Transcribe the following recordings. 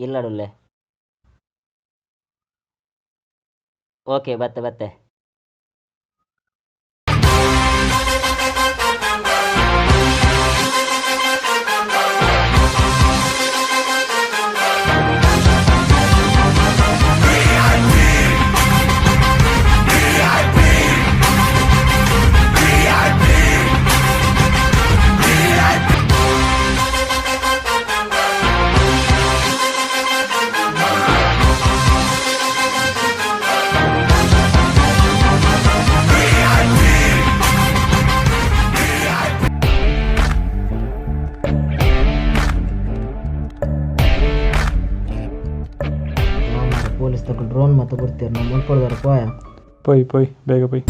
ಇಲ್ಲಡುಲ್ಲೆ. Okay ಬತ್ತೆ. Police ತಗೊಂಡು drone ಮತ್ತೆ ಬರ್ತೀರಿ ನಮ್ಮ ಮುನ್ಕೊಳ್ದಾರ ಪೋಯ್ ಬೇಗ ಪೋಯ್.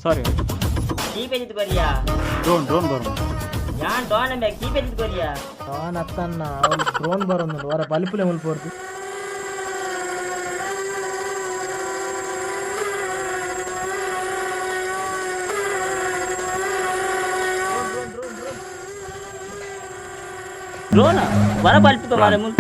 ಸಾರಿ ಕೀಪೆದಿದ್ದು ಬರಿಯಾ ಡ್ರೋನ್ ಬರೋಣ. ಯಾನ್ ಡ್ರೋನ್ ಅಂಬೆ ಕೀಪೆದಿದ್ದು ಬರಿಯಾ ಡ್ರೋನ್ ಅತ್ತನ್ನ ಅವನು ಡ್ರೋನ್ ಬರೋದು ವರ ಬಲಿಪುಲೆ ಮುಲ್ಪೋರ್ದು. ಡ್ರೋನ್ ವರ ಬಲಿಪುಗ ಮಾರೆ ಮುಲ್